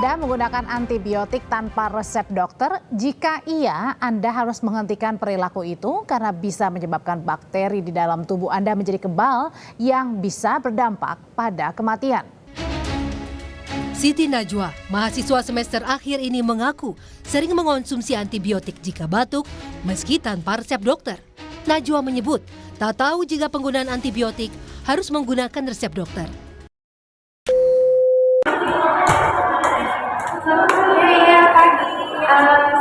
Anda menggunakan antibiotik tanpa resep dokter? Jika iya, Anda harus menghentikan perilaku itu karena bisa menyebabkan bakteri di dalam tubuh Anda menjadi kebal yang bisa berdampak pada kematian. Siti Najwa, mahasiswa semester akhir ini mengaku sering mengonsumsi antibiotik jika batuk meski tanpa resep dokter. Najwa menyebut tak tahu jika penggunaan antibiotik harus menggunakan resep dokter. Iya, pagi.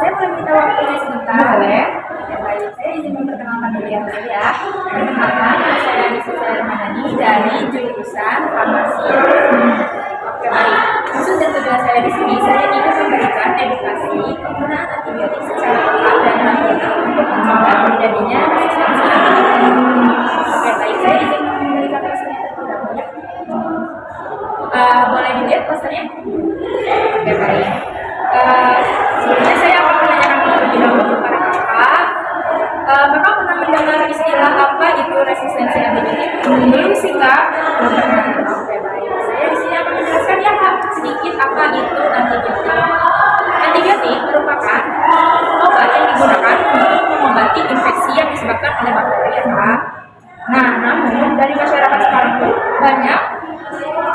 Saya boleh minta waktunya sebentar? Boleh. Ya, baik. Saya izin memperkenalkan diri ya. Perkenalkan, saya Anissa Hermanani dari jurusan farmasi. Oke, baik. Maksud dan tugas saya di sini, saya ingin memberikan edukasi penggunaan antibiotik secara tepat dan rasional untuk mencegah terjadinya resistensi antibiotik. Oke, baik. Saya ingin memberikan posternya terlebih dahulu. Boleh dilihat posternya? Oke, baik. Sebelumnya saya akan menanyakan terlebih dahulu kepada kakak. Kakak pernah mendengar istilah apa itu resistensi antibiotik? Belum sih, Kak. Belum pernah. Oke, baik. Saya di sini akan menjelaskan ya, Kak, sedikit apa itu antibiotik. Antibiotik merupakan obat yang digunakan untuk mengobati infeksi yang disebabkan oleh bakteri, ya, Kak. Nah, namun dari masyarakat sekarang tuh banyak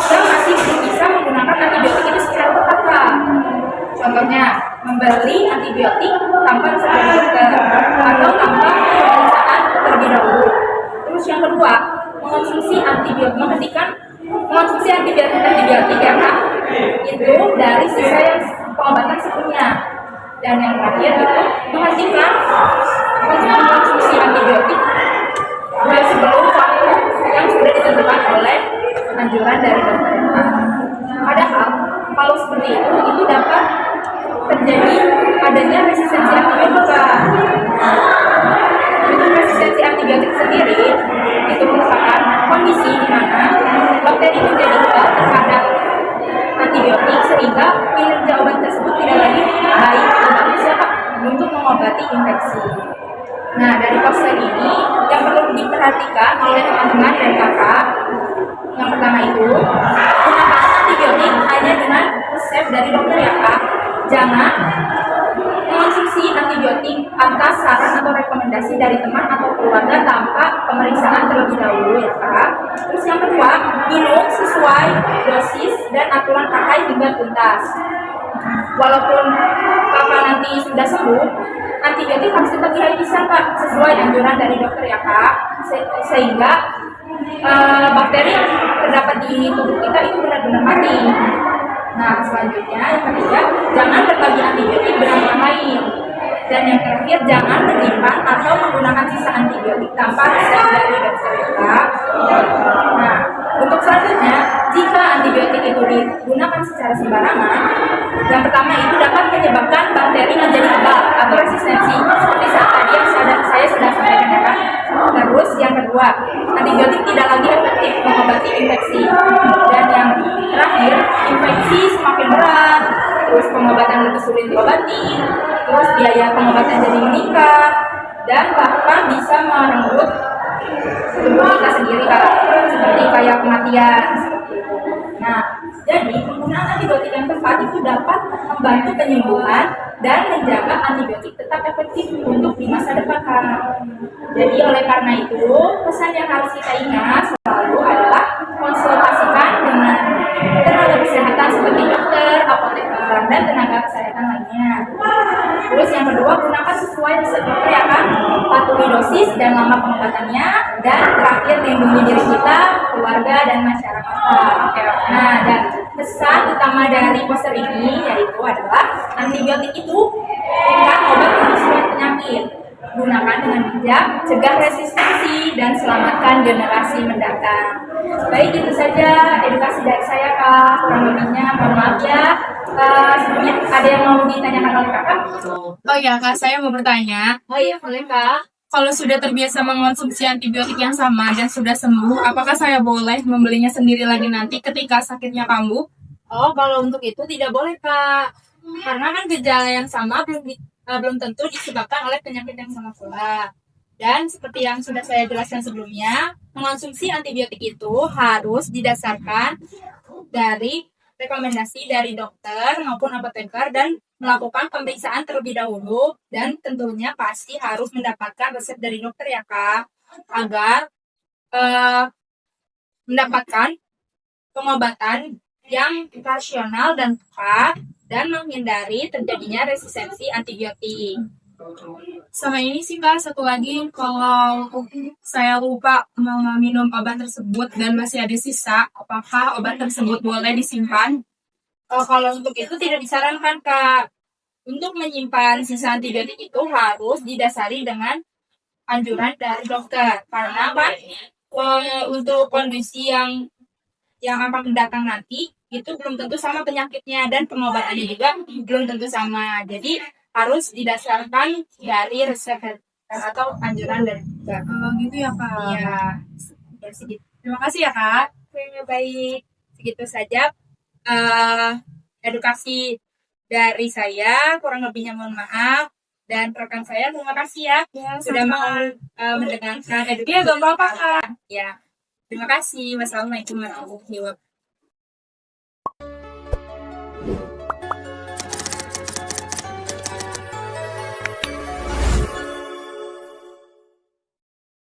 yang masih belum bisa menggunakan antibiotik itu secara tepat, Kak. Contohnya, membeli antibiotik tanpa resep dokter atau tanpa pemeriksaan terlebih dahulu. Terus yang kedua, menghentikan mengonsumsi antibiotik ya, Kak, itu dari sisa yang pengobatan sebelumnya. Dan yang terakhir itu menghentikan mengonsumsi antibiotik sebelum waktu yang sudah ditentukan oleh anjuran dari dokter. Padahal kalau seperti itu dapat terjadi adanya resistensi antibiotik. Untuk resistensi antibiotik sendiri itu merupakan kondisi di mana bakteri menjadi kebal terhadap antibiotik sehingga kinerja obat tersebut tidak lagi baik atau bagus untuk mengobati infeksi. Nah, dari poster ini yang perlu diperhatikan oleh teman-teman dan kakak, yang pertama itu gunakan antibiotik hanya dengan resep dari dokter ya, Kak. Jangan mengonsumsi antibiotik atas saran atau rekomendasi dari teman atau keluarga tanpa pemeriksaan terlebih dahulu ya, Kak. Terus yang kedua, minum sesuai dosis dan aturan pakai hingga tuntas. Walaupun kakak nanti sudah sembuh, antibiotik harus tetap dihabiskan, Kak, sesuai anjuran dari dokter ya, Kak, sehingga bakteri yang terdapat di tubuh kita itu benar-benar mati. Nah, selanjutnya yang ketiga, jangan berbagi antibiotik dengan orang lain. Dan yang terakhir, jangan menyimpan atau menggunakan sisa antibiotik tanpa resep dari dokter ya, Kak. Nah, untuk selanjutnya, jika antibiotik itu digunakan secara sembarangan, yang pertama itu dapat menyebabkan bakteri menjadi kebal atau resistensi seperti saat tadi yang saya sudah sampaikan ya, Kak. Terus yang kedua, antibiotik tidak lagi efektif mengobati infeksi. Dan yang terakhir, infeksi semakin berat, terus pengobatan lebih sulit diobati, terus biaya pengobatan jadi meningkat, dan bahkan bisa merenggut tubuh kita sendiri, Kak, seperti kayak kematian. Nah, jadi penggunaan antibiotik yang tepat itu dapat membantu penyembuhan dan menjaga antibiotik tetap efektif untuk di masa depan, Kak. Jadi oleh karena itu, pesan yang harus kita ingat selalu adalah konsultasikan dengan tenaga kesehatan seperti dokter, apoteker, dan tenaga kesehatan lainnya. Terus yang kedua, gunakan sesuai resep dokter ya, Kak. Patuhi dosis dan lama pengobatannya, dan terakhir lindungi diri kita, keluarga, dan masyarakat. Nah, dan pesan utama dari poster ini yaitu adalah antibiotik itu bukan obat untuk semua penyakit. Gunakan dengan bijak, cegah resistensi, dan selamatkan generasi mendatang. Baik, itu saja edukasi dari saya, Kak. Kurang lebihnya mohon maaf ya. Sebelumnya ada yang mau ditanyakan oleh Kakak? Oh ya, Kak, saya mau bertanya. Oh iya, boleh, Kak. Kalau sudah terbiasa mengonsumsi antibiotik yang sama dan sudah sembuh, apakah saya boleh membelinya sendiri lagi nanti ketika sakitnya kambuh? Oh, kalau untuk itu tidak boleh, Kak. Karena kan gejala yang sama belum tentu disebabkan oleh penyakit yang sama pula. Dan seperti yang sudah saya jelaskan sebelumnya, mengonsumsi antibiotik itu harus didasarkan dari rekomendasi dari dokter maupun apoteker dan melakukan pemeriksaan terlebih dahulu, dan tentunya pasti harus mendapatkan resep dari dokter ya Kak, agar mendapatkan pengobatan yang rasional dan tepat dan menghindari terjadinya resistensi antibiotik. Sama ini sih Kak, satu lagi, kalau saya lupa minum obat tersebut dan masih ada sisa, apakah obat tersebut boleh disimpan? Kalau untuk itu tidak disarankan Kak. Untuk menyimpan sisa antibiotik itu harus didasari dengan anjuran dari dokter. Karena kan untuk kondisi yang akan mendatang nanti itu belum tentu sama penyakitnya dan pengobatannya juga belum tentu sama. Jadi harus didasarkan dari resep atau anjuran dari dokter. Gitu ya Kak. Iya. Ya, segitu. Terima kasih ya Kak. Oke, baik. Segitu saja edukasi dari saya. Kurang lebihnya mohon maaf. Dan rekan saya terima kasih ya, sudah mau mendengarkan edukasi. Iya, gak apa-apa Kak. Ya. Terima kasih. Wassalamualaikum warahmatullahi wabarakatuh.